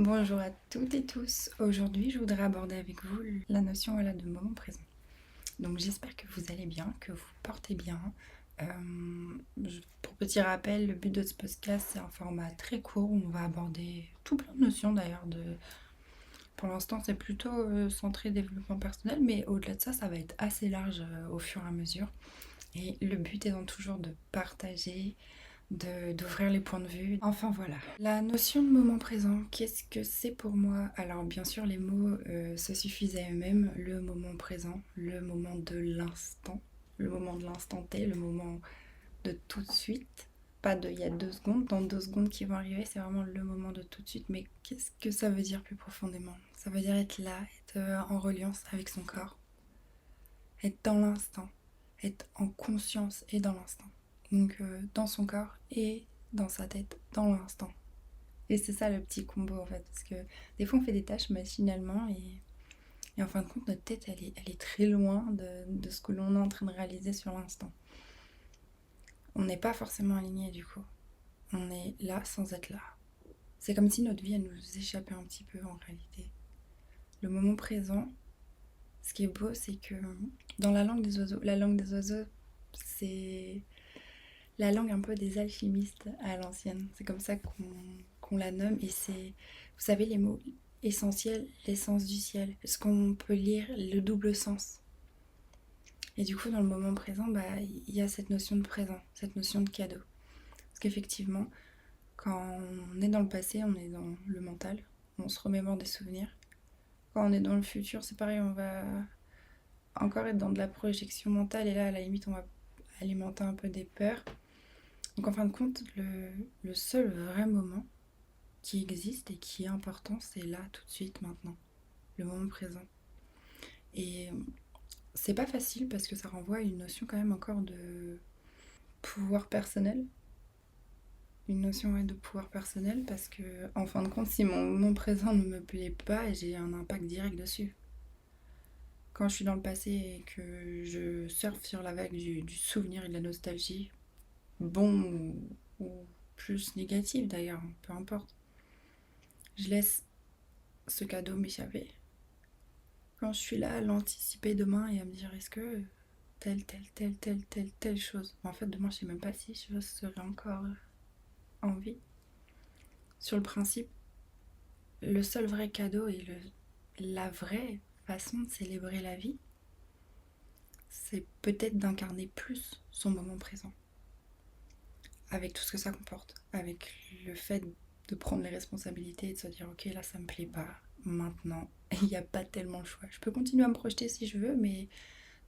Bonjour à toutes et tous. Aujourd'hui, je voudrais aborder avec vous la notion de moment présent. Donc, j'espère que vous allez bien, que vous portez bien. Pour petit rappel, le but de ce podcast, c'est un format très court où on va aborder tout plein de notions d'ailleurs. Pour l'instant, c'est plutôt centré développement personnel, mais au-delà de ça, ça va être assez large au fur et à mesure. Et le but étant toujours de partager, d'ouvrir les points de vue. Enfin voilà. La notion de moment présent, qu'est-ce que c'est pour moi? Alors bien sûr, les mots se suffisent à eux-mêmes. Le moment présent, le moment de l'instant, le moment de l'instant T, le moment de tout de suite. Pas de il y a 2 secondes, dans 2 secondes qui vont arriver, c'est vraiment le moment de tout de suite. Mais qu'est-ce que ça veut dire plus profondément? Ça veut dire être là, être en reliance avec son corps, être dans l'instant, être en conscience et dans l'instant. Donc dans son corps et dans sa tête, dans l'instant. Et c'est ça le petit combo en fait, parce que des fois on fait des tâches machinalement et en fin de compte notre tête elle est très loin de ce que l'on est en train de réaliser sur l'instant. On n'est pas forcément aligné du coup. On est là sans être là. C'est comme si notre vie elle nous échappait un petit peu en réalité. Le moment présent, ce qui est beau c'est que dans la langue des oiseaux c'est la langue un peu des alchimistes à l'ancienne. C'est comme ça qu'on la nomme. Et c'est, vous savez, les mots essentiels, l'essence du ciel. Ce qu'on peut lire, le double sens. Et du coup, dans le moment présent, il y a cette notion de présent, cette notion de cadeau. Parce qu'effectivement, quand on est dans le passé, on est dans le mental, on se remémore des souvenirs. Quand on est dans le futur, c'est pareil, on va encore être dans de la projection mentale et là, à la limite, on va alimenter un peu des peurs. Donc en fin de compte, le seul vrai moment qui existe et qui est important, c'est là, tout de suite, maintenant, le moment présent. Et c'est pas facile parce que ça renvoie à une notion quand même encore de pouvoir personnel. Une notion de pouvoir personnel parce que, en fin de compte, si mon moment présent ne me plaît pas, j'ai un impact direct dessus. Quand je suis dans le passé et que je surfe sur la vague du souvenir et de la nostalgie, bon ou plus négatif d'ailleurs, peu importe, je laisse ce cadeau m'échapper. Quand je suis là à l'anticiper demain et à me dire est-ce que telle chose. En fait, demain, je sais même pas si je serai encore en vie. Sur le principe, le seul vrai cadeau et la vraie façon de célébrer la vie, c'est peut-être d'incarner plus son moment présent. Avec tout ce que ça comporte. Avec le fait de prendre les responsabilités et de se dire ok, là, ça me plaît pas. Maintenant, il n'y a pas tellement le choix. Je peux continuer à me projeter si je veux, mais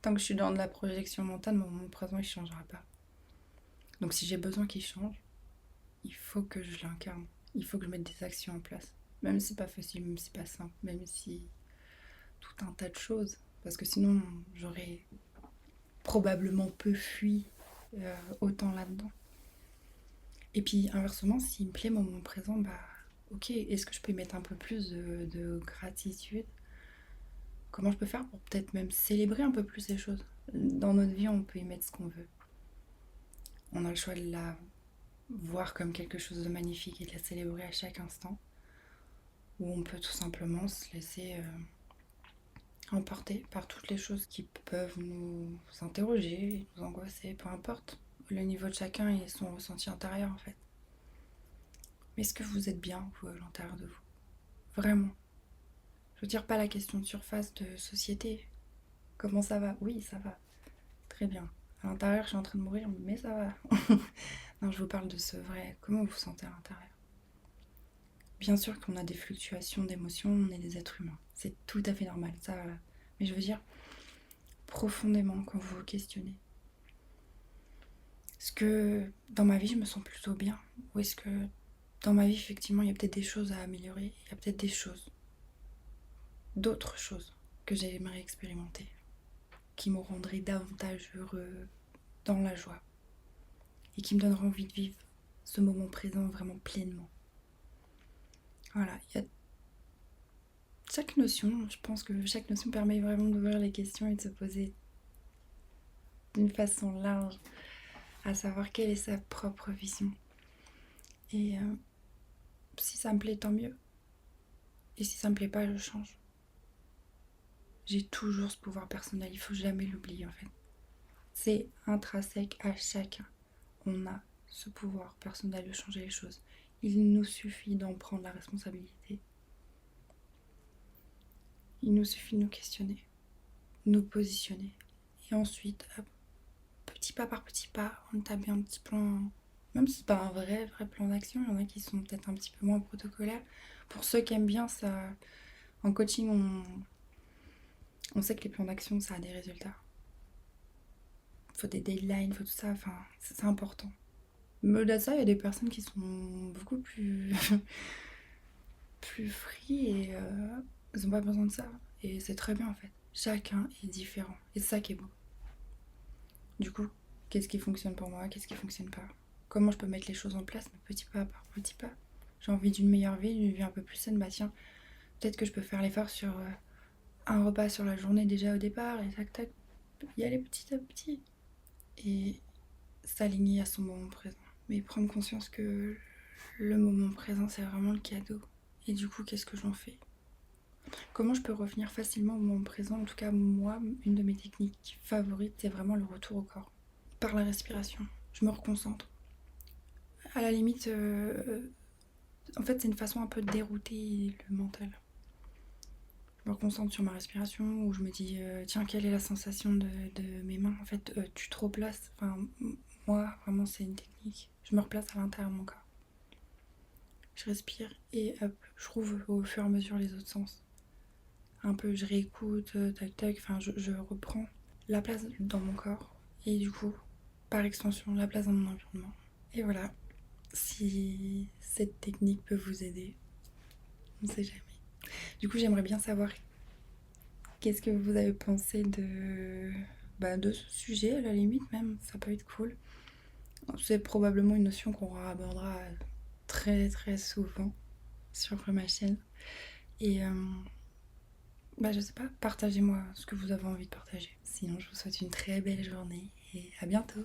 tant que je suis dans de la projection mentale, mon moment présent, il ne changera pas. Donc si j'ai besoin qu'il change, il faut que je l'incarne. Il faut que je mette des actions en place. Même si c'est pas facile, même si c'est pas simple, même si tout un tas de choses. Parce que sinon, j'aurais probablement peu fui autant là-dedans. Et puis inversement, s'il me plaît mon moment présent, ok, est-ce que je peux y mettre un peu plus de gratitude? Comment je peux faire pour peut-être même célébrer un peu plus les choses? Dans notre vie, on peut y mettre ce qu'on veut. On a le choix de la voir comme quelque chose de magnifique et de la célébrer à chaque instant. Ou on peut tout simplement se laisser emporter par toutes les choses qui peuvent nous interroger, nous angoisser, peu importe. Le niveau de chacun et son ressenti intérieur en fait. Mais est-ce que vous êtes bien, vous, à l'intérieur de vous? Vraiment. Je veux dire, pas la question de surface de société. Comment ça va? Oui, ça va. Très bien. À l'intérieur, je suis en train de mourir, mais ça va. Non, je vous parle de ce vrai. Comment vous vous sentez à l'intérieur? Bien sûr qu'on a des fluctuations d'émotions, on est des êtres humains. C'est tout à fait normal, ça. Mais je veux dire, profondément, quand vous vous questionnez, est-ce que dans ma vie, je me sens plutôt bien? Ou est-ce que dans ma vie, effectivement, il y a peut-être des choses à améliorer? Il y a peut-être des choses, d'autres choses que j'aimerais expérimenter, qui me rendraient davantage heureux, dans la joie, et qui me donneraient envie de vivre ce moment présent vraiment pleinement. Voilà, il y a chaque notion, je pense que chaque notion permet vraiment d'ouvrir les questions et de se poser d'une façon large, à savoir quelle est sa propre vision. Et si ça me plaît, tant mieux. Et si ça me plaît pas, je change. J'ai toujours ce pouvoir personnel, il faut jamais l'oublier en fait. C'est intrinsèque à chacun. On a ce pouvoir personnel de changer les choses. Il nous suffit d'en prendre la responsabilité. Il nous suffit de nous questionner, nous positionner. Et ensuite, hop, petit pas par petit pas, on établit un petit plan. Même si c'est pas un vrai plan d'action, il y en a qui sont peut-être un petit peu moins protocolaires. Pour ceux qui aiment bien ça, en coaching, on sait que les plans d'action, ça a des résultats. Il faut des deadlines, il faut tout ça, enfin, c'est important. Mais au-delà de ça, il y a des personnes qui sont beaucoup plus, plus free et ils n'ont pas besoin de ça. Et c'est très bien en fait. Chacun est différent. Et c'est ça qui est beau. Du coup, qu'est-ce qui fonctionne pour moi, qu'est-ce qui fonctionne pas? Comment je peux mettre les choses en place, mais petit pas par petit pas? J'ai envie d'une meilleure vie, d'une vie un peu plus saine, bah tiens, peut-être que je peux faire l'effort sur un repas sur la journée déjà au départ, et tac tac, y aller petit à petit. Et s'aligner à son moment présent. Mais prendre conscience que le moment présent, c'est vraiment le cadeau. Et du coup, qu'est-ce que j'en fais? Comment je peux revenir facilement au moment présent? En tout cas, moi, une de mes techniques favorites, c'est vraiment le retour au corps. Par la respiration. Je me reconcentre. À la limite, en fait, c'est une façon un peu de dérouter le mental. Je me concentre sur ma respiration, où je me dis, tiens, quelle est la sensation de mes mains? En fait, tu te replaces. Enfin, moi, vraiment, c'est une technique. Je me replace à l'intérieur de mon corps. Je respire et hop, je trouve au fur et à mesure les autres sens. Un peu, je réécoute, tac tac, enfin, je reprends la place dans mon corps. Et du coup, par extension, la place dans mon environnement. Et voilà, si cette technique peut vous aider, on ne sait jamais. Du coup, j'aimerais bien savoir qu'est-ce que vous avez pensé de ce sujet, à la limite même, ça peut être cool. C'est probablement une notion qu'on abordera très très souvent sur ma chaîne. Et je sais pas, partagez-moi ce que vous avez envie de partager. Sinon, je vous souhaite une très belle journée et à bientôt.